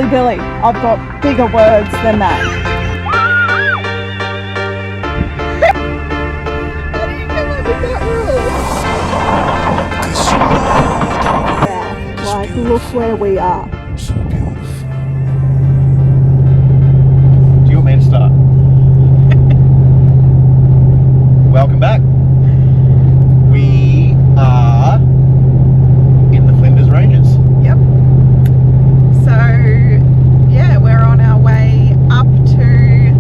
Silly Billy, I've got bigger words than that. How do you come up with that rule? Yeah, like look where we are. Do you want me to start? Welcome back. We are in the Flinders Ranges. Yep. So, yeah, we're on our way up to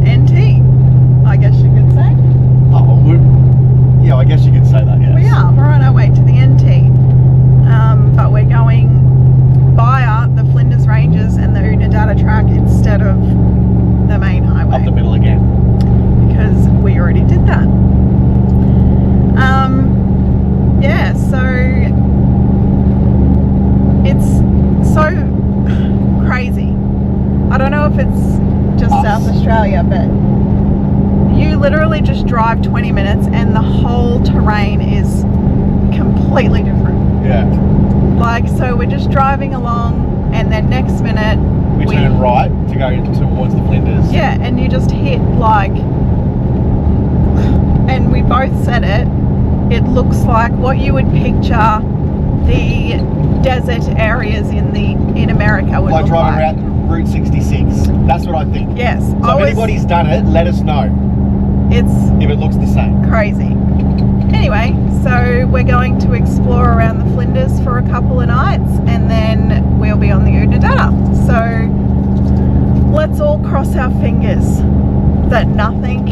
NT, I guess you could say. Oh, yeah, I guess you could say that, yes. We are. We're on our way to the NT. But we're going via the Flinders Ranges and the Unadilla track instead of the main highway. Up the middle again. Because we already did that. Yeah, so it's so crazy. I don't know if it's just South Australia, but you literally just drive 20 minutes and the whole terrain is completely different. Yeah. Like, so we're just driving along and then next minute We turn right to go towards the Flinders. Yeah, and you just hit like, and we both said it looks like what you would picture the desert areas in America would Like look driving like. around Route 66. That's what I think. Yes. So if anybody's done it, let us know It's if it looks the same. crazy. Anyway, so we're going to explore around the Flinders for a couple of nights and then we'll be on the Unadilla. So let's all cross our fingers that nothing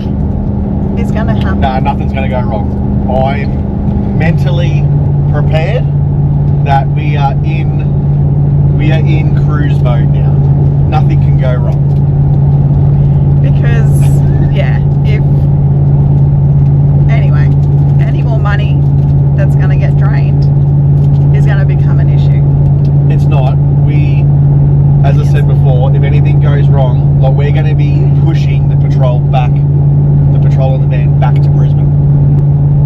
is going to happen. No, nothing's going to go wrong. I'm mentally prepared that we are in cruise mode now. Nothing can go wrong. Because, yeah, anyway, any more money that's going to get drained is going to become an issue. It's not. As I said before, if anything goes wrong, like we're going to be pushing the patrol in the van back to Brisbane.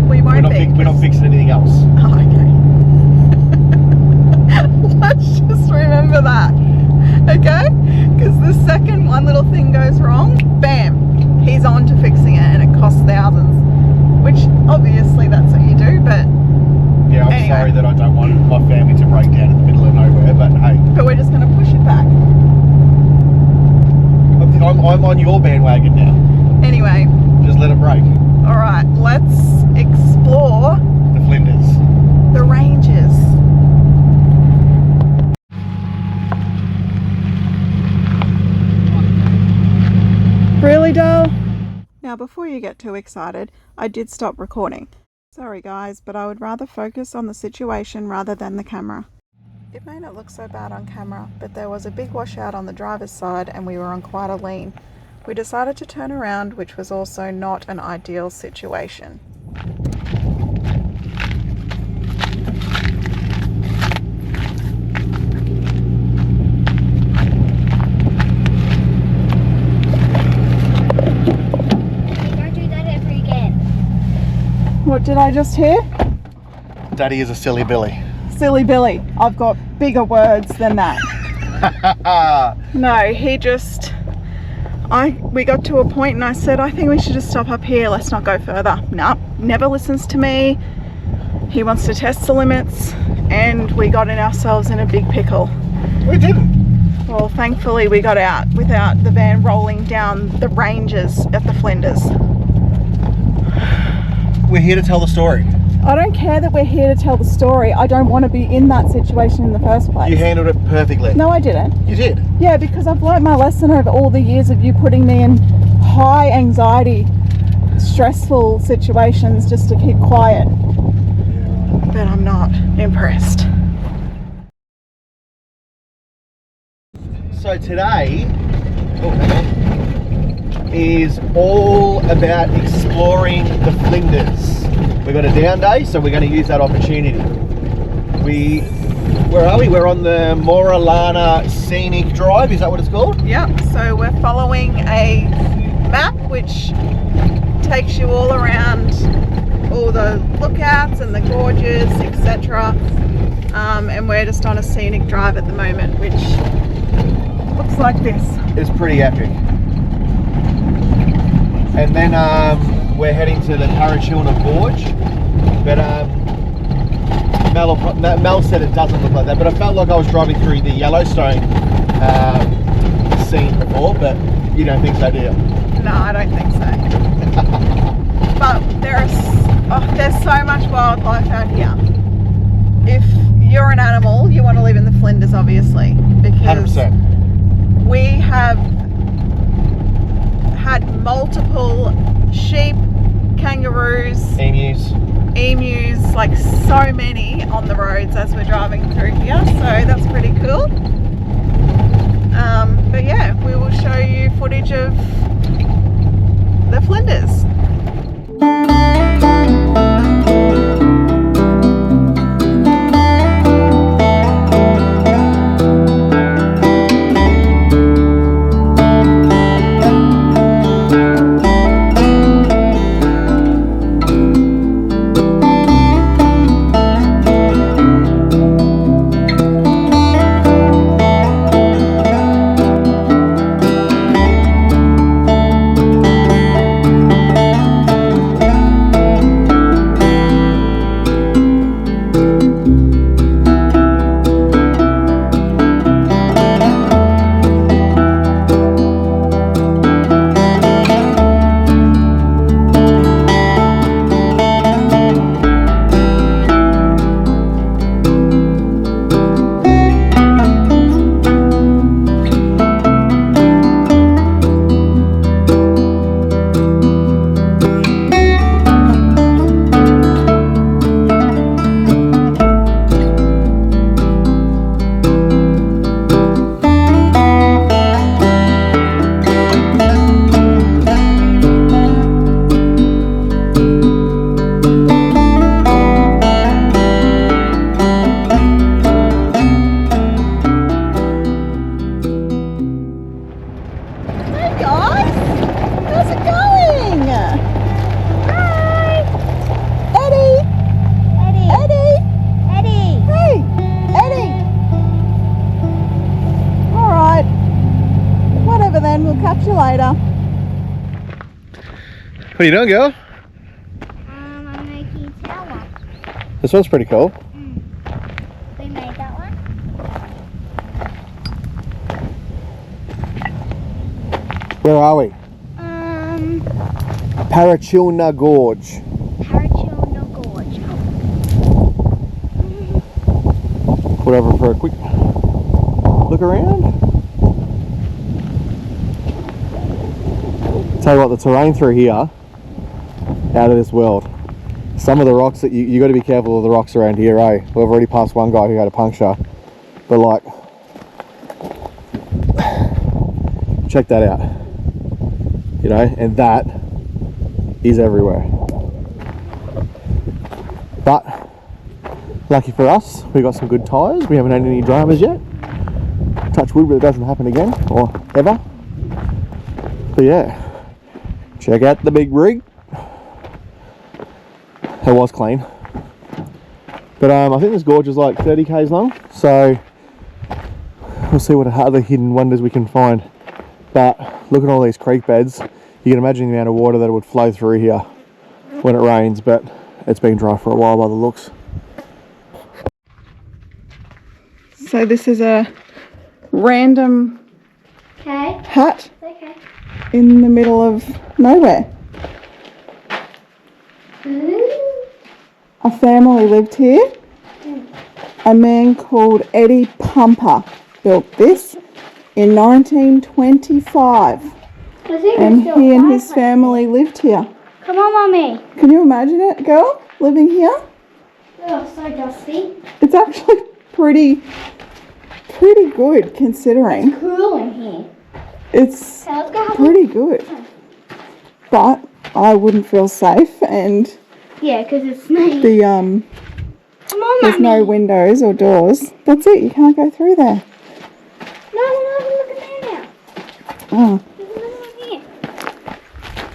We won't We're not fixing anything else. Oh, okay. Let's just remember that, okay? Because the second one little thing goes wrong, bam, he's on to fixing it and it costs thousands. Which, obviously, that's what you do, but... Yeah, I'm anyway. sorry that I don't want my family to break down in the middle of nowhere, but hey. But we're just going to push it back. I'm on your bandwagon now. Anyway. Just let it break. Alright, let's explore The Flinders. the ranges. Really, doll? Now, before you get too excited, I did stop recording. Sorry guys, but I would rather focus on the situation rather than the camera. It may not look so bad on camera, but there was a big washout on the driver's side and we were on quite a lean. We decided to turn around, which was also not an ideal situation. Don't do that ever again. What did I just hear? Daddy is a silly Billy. Silly Billy, I've got bigger words than that. No, he just... we got to a point and I said, I think we should just stop up here, let's not go further. Nope, never listens to me. He wants to test the limits and we got ourselves in a big pickle. We didn't. Well, thankfully we got out without the van rolling down the ranges at the Flinders. We're here to tell the story. I don't care that we're here to tell the story. I don't want to be in that situation in the first place. You handled it perfectly. No, I didn't. You did. Yeah, because I've learnt my lesson over all the years of you putting me in high anxiety, stressful situations just to keep quiet. But I'm not impressed. So today is all about exploring the Flinders. We've got a down day, so we're going to use that opportunity. Where are we? We're on the Moralana Scenic Drive, is that what it's called? Yep, so we're following a map which takes you all around all the lookouts and the gorges, etc. and we're just on a scenic drive at the moment, which looks like this. It's pretty epic. And then we're heading to the Arkaroola Gorge, but Mel said it doesn't look like that, but I felt like I was driving through the Yellowstone scene before, but you don't think so, do you? No, I don't think so. But there's so much wildlife out here. If you're an animal, you want to live in the Flinders, obviously, because 100%. we have had multiple sheep, kangaroos, emus, like so many on the roads as we're driving through here, so that's pretty cool. But yeah, we will show you footage of the Flinders. What are you doing, girl? I'm making a tower. This one's pretty cool. We made that one. Where are we? Arkaroola Gorge. Arkaroola Gorge. Pull over for a quick look around. Tell you what, the terrain through here, out of this world. Some of the rocks that you got to be careful of the rocks around here, eh? We've already passed one guy who had a puncture, but like, check that out, you know, and that is everywhere. But lucky for us, we got some good tyres. We haven't had any dramas yet. Touch wood, but it doesn't happen again or ever. But yeah, check out the big rig. It was clean, but I think this gorge is like 30 k's long, so we'll see what other hidden wonders we can find. But look at all these creek beds. You can imagine the amount of water that would flow through here when it rains, but it's been dry for a while by the looks. So this is a random hut in the middle of nowhere. A family lived here. A man called Eddie Pumper built this in 1925. And he and his family lived here. Come on, Mummy. Can you imagine it, girl, living here? Oh, so dusty. It's actually pretty good considering. It's cool in here. It's pretty good. But I wouldn't feel safe, and yeah, because it's nice. Come on, there's no windows or doors. That's it, you can't go through there. No, look at there now. Oh. There's another one here.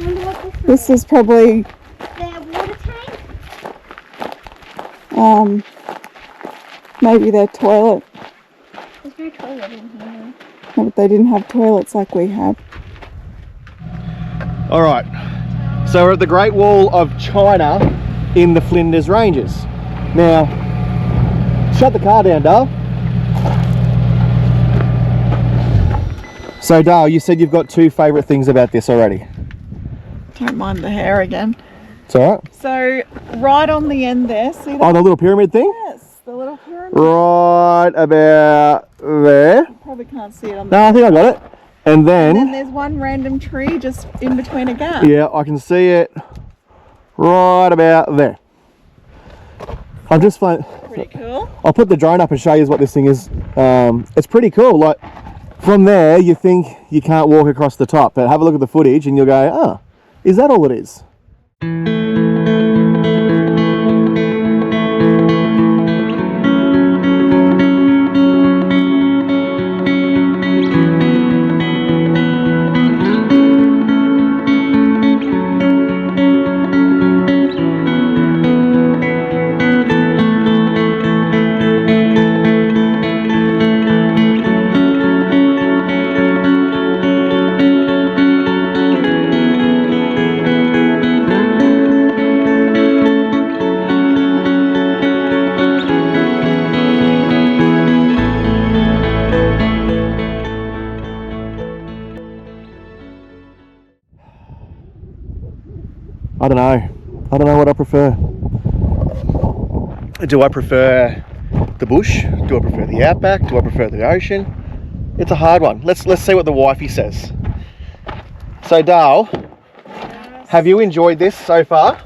Wonder what This is probably their water tank. Maybe their toilet. There's no toilet in here. No, but they didn't have toilets like we had. All right, so we're at the Great Wall of China in the Flinders Ranges. Now, shut the car down, Dale. So Dale, you said you've got two favourite things about this already. Don't mind the hair again. It's all right. So, right on the end there, see that? Oh, the little pyramid thing? Yes, the little pyramid. Right about there. You probably can't see it on the No, I think I got it. And And then then, there's one random tree just in between a gap. yeah, I can see it right about there. I'm just fine. Pretty cool. I'll put the drone up and show you what this thing is. It's pretty cool. Like, from there, you think you can't walk across the top, but have a look at the footage and you'll go, oh, is that all it is? I don't know. I don't know what I prefer. Do I prefer the bush? Do I prefer the outback? Do I prefer the ocean? It's a hard one. Let's see what the wifey says. So Dale, have you enjoyed this so far?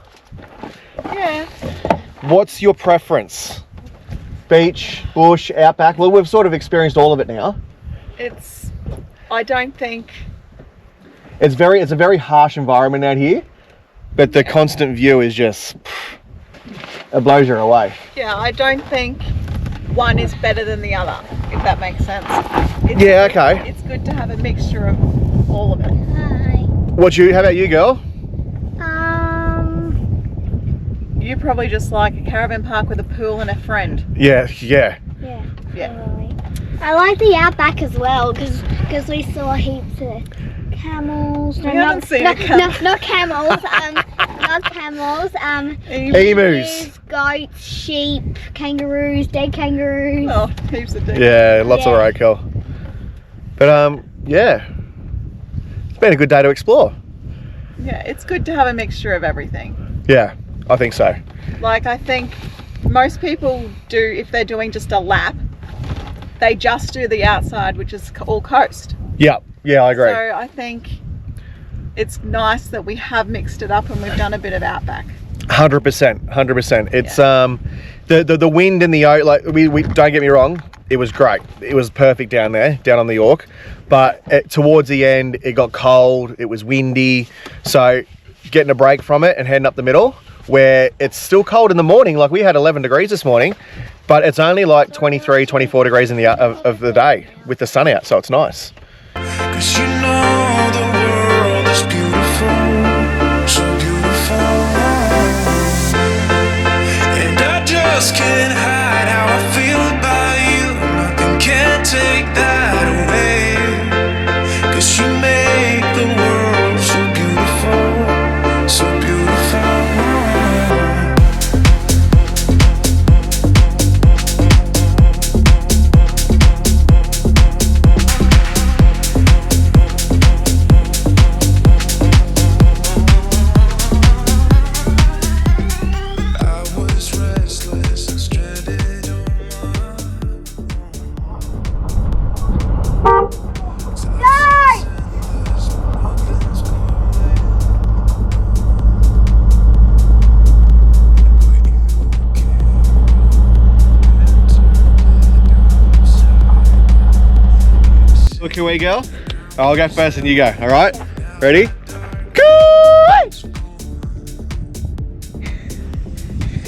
Yeah. What's your preference? Beach, bush, outback? Well, we've sort of experienced all of it now. I don't think, It's a very harsh environment out here, but the constant view is just, it blows you away. yeah, I don't think one is better than the other, if that makes sense. Yeah, okay. It's good to have a mixture of all of it. Hi. How about you, girl? You probably just like a caravan park with a pool and a friend. Yeah. Yeah. Yeah. Totally. I like the outback as well because we saw heaps of camels. We haven't seen a camel. Not camels. Not camels. Emus. Goats, sheep, kangaroos, dead kangaroos. Oh, heaps of things. Yeah, lots of Yeah. roadkill. But yeah, it's been a good day to explore. Yeah, it's good to have a mixture of everything. Yeah, I think so. Like, I think most people do, if they're doing just a lap, they just do the outside, which is all coast. Yeah, I agree. So I think it's nice that we have mixed it up and we've done a bit of outback. 100%. It's the wind and the like. We don't get me wrong. It was great. It was perfect down there, down on the York. But towards the end, it got cold. It was windy. So getting a break from it and heading up the middle, where it's still cold in the morning. Like, we had 11 degrees this morning, but it's only like 23, 24 degrees in the of the day with the sun out. So it's nice. 'Cause you know the world is beautiful, so beautiful. And I just can't hide how I feel about you. Nothing can take that away. 'Cause you make the world so beautiful, so beautiful. Look, away, girl. I'll go first and you go. All right? Ready? Go!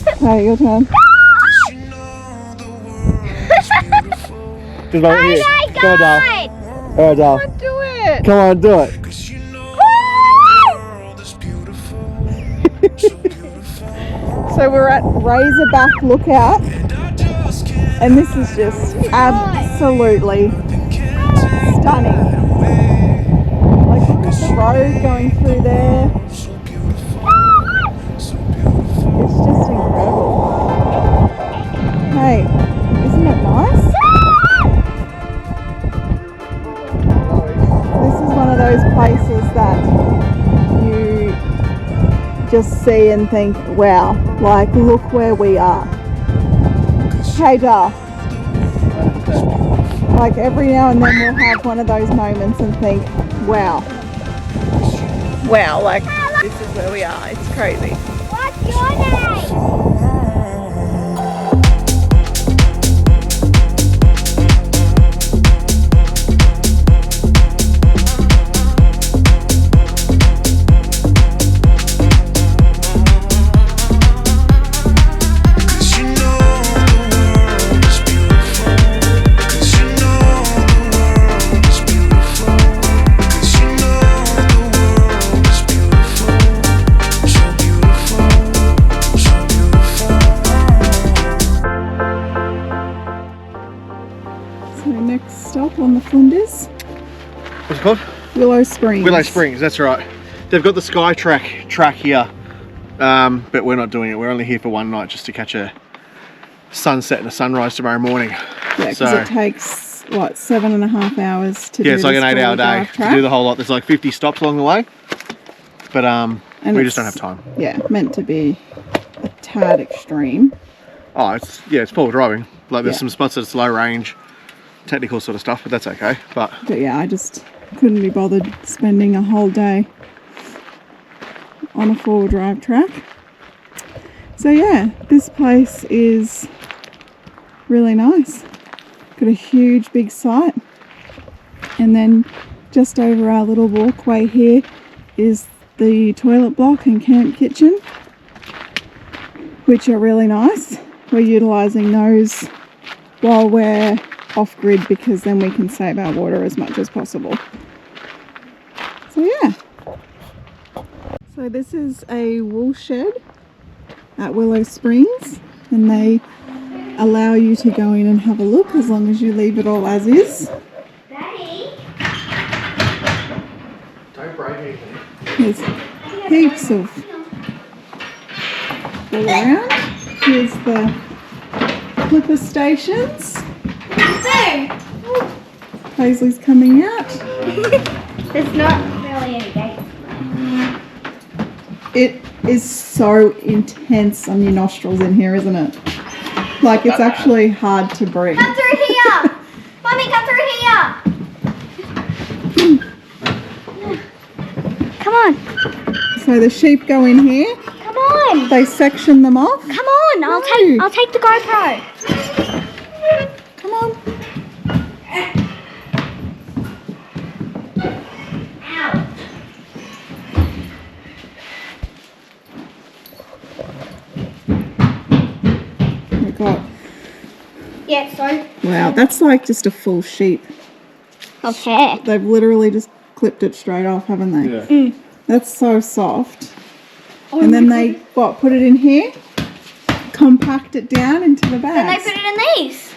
Okay, your turn. Just over here. my Go on, Dale. God! All right, Dale. Do it. Come on, do it. 'Cause you know the world is beautiful, so beautiful. So we're at Razorback Lookout. And I just can't And this is just absolutely stunning. Like, look at the road going through there. It's just incredible. Hey, isn't it nice? This is one of those places that you just see and think, wow, like, look where we are. Hey, Dar. Like, every now and then we'll have one of those moments and think, wow. Wow, like, this is where we are. It's crazy. What's your name? So next stop on the Flinders, What's it called? Willow Springs. Willow Springs, that's right. They've got the Skytrek track here, but we're not doing it. We're only here for one night just to catch a sunset and a sunrise tomorrow morning. Yeah, because So- it takes, what, 7.5 hours to do Yeah, it's like an this 8-hour day four-wheel drive to track. do the whole lot. There's like 50 stops along the way, but And we just don't it's- have time. Yeah, meant to be a tad extreme. Oh, it's full driving. Like there's Yeah. some spots that's low range, technical sort of stuff, but that's okay. But But yeah, I just couldn't be bothered spending a whole day on a four-wheel drive track. So yeah, this place is really nice. Got a huge big site. And then just over our little walkway here is the toilet block and camp kitchen, which are really nice. We're utilising those while we're off-grid because then we can save our water as much as possible. So yeah. So this is a wool shed at Willow Springs, and they allow you to go in and have a look as long as you leave it all as is. don't break anything. There's heaps of all around. Here's the clipper stations. Paislee's coming out. There's not really any gates. It is so intense on your nostrils in here, isn't it? Like, it's actually hard to breathe. Come through here! Mommy, come through here! Come on, So the sheep go in here, come on! they section them off. Come on, I'll take the GoPro. Come on. Oh my God. Yeah, so. Wow, that's like just a full sheep. Okay. They've literally just clipped it straight off, haven't they? Yeah. That's so soft. And then they, what, put it in here? Compact it down into the Then they bags. put it in these.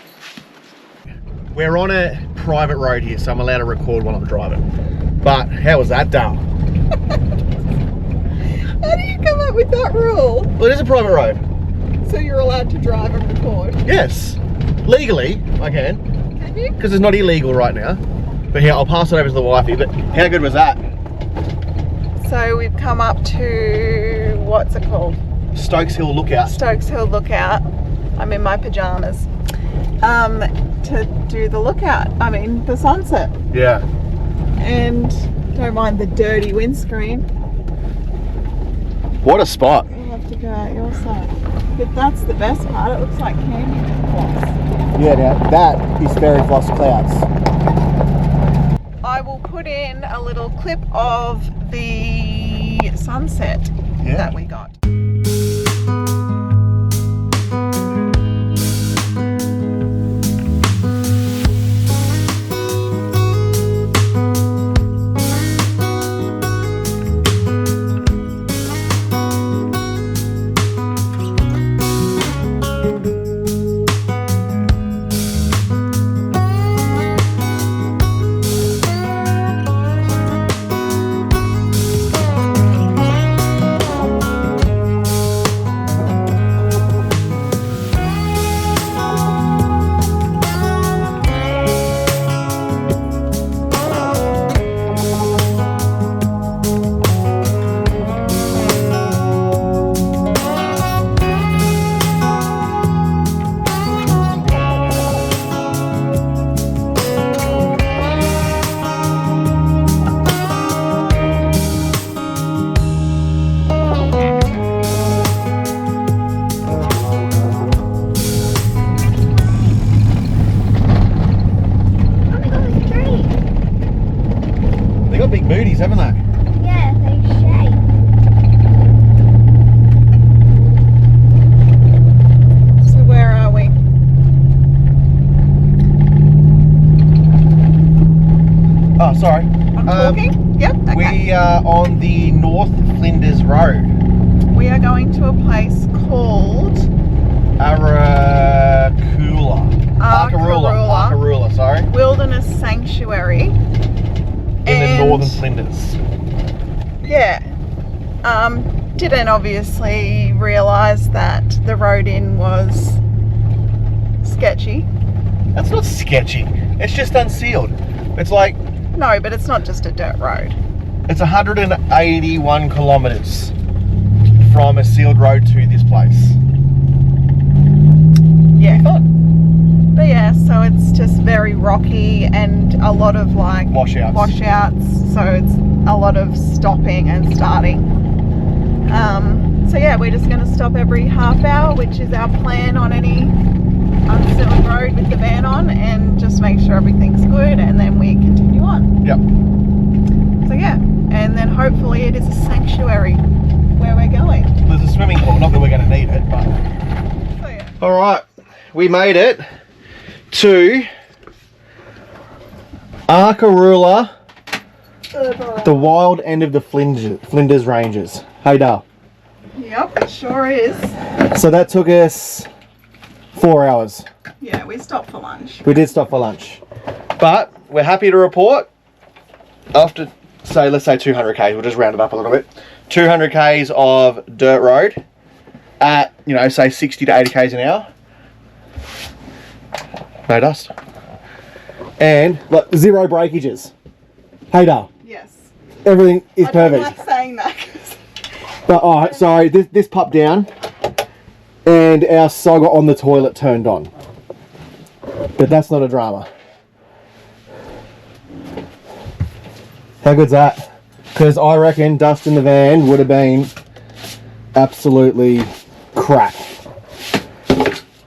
We're on a private road here, so I'm allowed to record while I'm driving. But how was that, Dale? How do you come up with that rule? Well, it is a private road. So you're allowed to drive and record? Yes, legally I can, Can you? because it's not illegal right now. But here, I'll pass it over to the wifey. But how good was that? So we've come up to, what's it called? Stokes Hill Lookout. Stokes Hill Lookout. I'm in my pajamas. To do the lookout. I mean, the sunset. Yeah. And don't mind the dirty windscreen. What a spot. We'll have to go out your side. But that's the best part. It looks like candy floss. Yeah, now that is fairy floss clouds. I will put in a little clip of the sunset that we got. haven't they? Yeah, they shape. So where are we? Oh, sorry. I'm talking? Yep, okay. We are on the North Flinders Road. We are going to a place called Arkaroola, sorry. Wilderness Sanctuary. In the northern Flinders. Yeah. Didn't obviously realise that the road in was sketchy. That's not sketchy. It's just unsealed. It's like, No, but it's not just a dirt road. it's 181 kilometres from a sealed road to this place. Yeah. Fun. But yeah, so it's just very rocky and a lot of like Washouts. so it's a lot of stopping and starting. So yeah, we're just going to stop every half hour, which is our plan on any unsealed road with the van on, and just make sure everything's good, and then we continue on. Yep. So yeah, and then hopefully it is a sanctuary where we're going. There's a swimming pool, not that we're going to need it, but... So yeah. Alright, we made it to Arkaroola, the wild end of the Flinders Ranges. Hey, Dale. Yep, it sure is. So that took us 4 hours. Yeah, we stopped for lunch. We did stop for lunch. But we're happy to report, after, let's say 200 Ks, we'll just round it up a little bit. 200 Ks of dirt road at, say 60 to 80 Ks an hour. No dust. And like 0 breakages. Hey, Dale. Yes. Everything is I don't perfect. like saying that. 'Cause But alright, sorry, this popped down and our Sogger on the toilet turned on. But that's not a drama. How good's that? Because I reckon dust in the van would have been absolutely crap.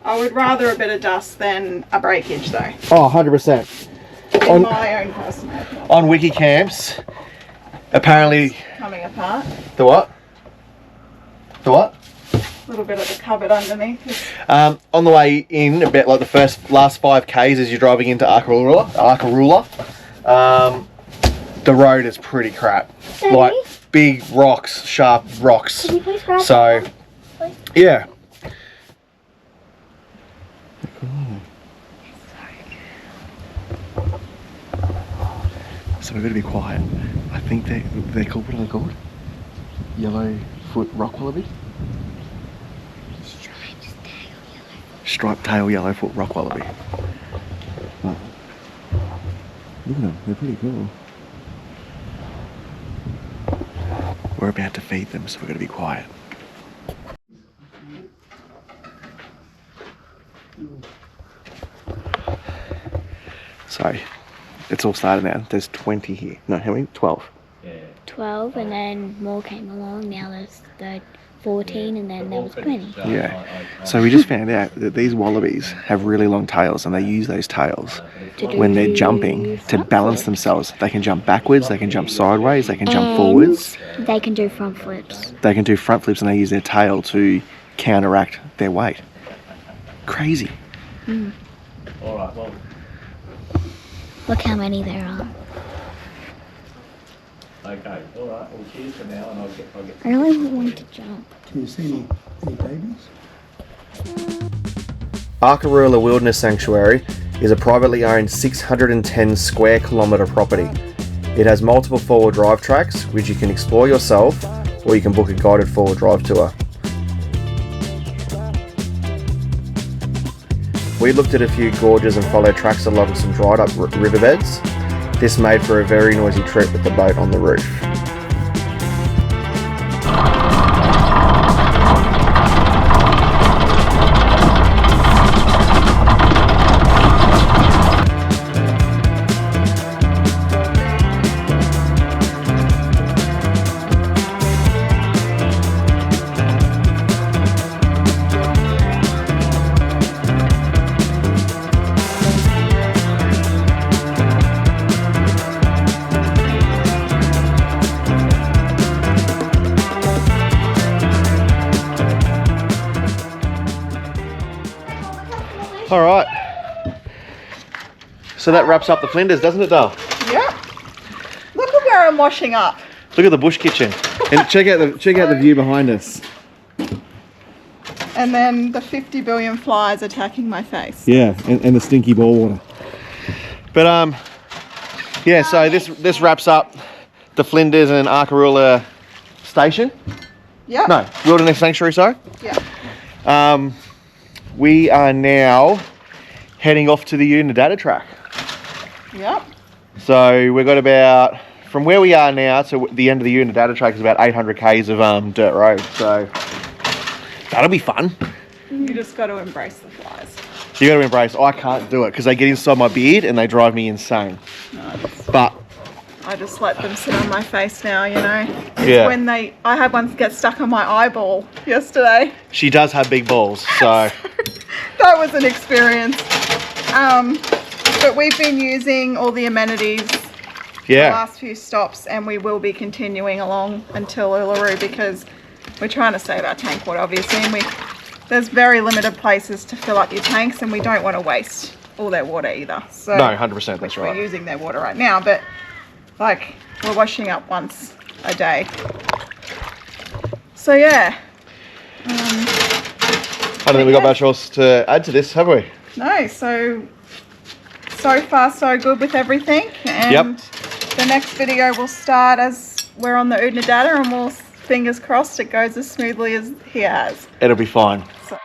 I would rather a bit of dust than a breakage though, Oh, 100%. in my own personal opinion. On wiki camps, apparently... Coming apart. The what? The what? A little bit of the cupboard underneath. On the way in, about like the last 5 Ks as you're driving into Arkaroola, the road is pretty crap. Daddy? Like big rocks, sharp rocks. Can you please grab So, that? Please? yeah. So we're going to be quiet. I think they're called, what are they called? Yellowfoot rock wallaby? Striped tail yellowfoot rock wallaby. But look at them, they're pretty cool. We're about to feed them, so we're going to be quiet. So, it's all started now. There's 20 here. No, how many? 12. 12, and then more came along. Now there's 14, and then there was 20. Yeah. So we just found out that these wallabies have really long tails, and they use those tails when they're jumping to balance themselves. They can jump backwards, they can jump sideways, they can jump forwards. They can do front flips. They can do front flips, and they use their tail to counteract their weight. Crazy. All right, well, Look how many there are. okay, all right. Well, cheers for now, and I'll get. I really want to jump. Can you see any babies? Arkaroola Wilderness Sanctuary is a privately owned 610 square kilometre property. It has multiple four-wheel drive tracks, which you can explore yourself, or you can book a guided four-wheel drive tour. We looked at a few gorges and followed tracks along some dried up riverbeds. This made for a very noisy trip with the boat on the roof. All right. So that wraps up the Flinders, doesn't it, Dale? Yep. Look at where I'm washing up. Look at the bush kitchen, and check out the view behind us. And then the 50 billion flies attacking my face. Yeah, and the stinky ball water. But yeah. So this wraps up the Flinders and Arkaroola station. Yep. No, Wilderness Sanctuary. Sorry. Yeah. We are now heading off to the Unadata track. Yep. So we've got about, from where we are now to the end of the Unadata track is about 800 k's of dirt road. So that'll be fun. You just got to embrace the flies. You got to embrace. I can't do it because they get inside my beard and they drive me insane. But I just let them sit on my face now, you know. Yeah. When I had one get stuck on my eyeball yesterday. she does have big balls, so That was an experience. But we've been using all the amenities the yeah. last few stops, and we will be continuing along until Uluru because we're trying to save our tank water, obviously, and there's very limited places to fill up your tanks, and we don't want to waste all their water either. So No, 100%, that's we're right. using their water right now, but like we're washing up once a day. So yeah. I don't think we've got much else to add to this, have we? No, so far so good with everything, and Yep. the next video will start as we're on the Unadata, and we'll, fingers crossed, it goes as smoothly as he has. It'll be fine. So.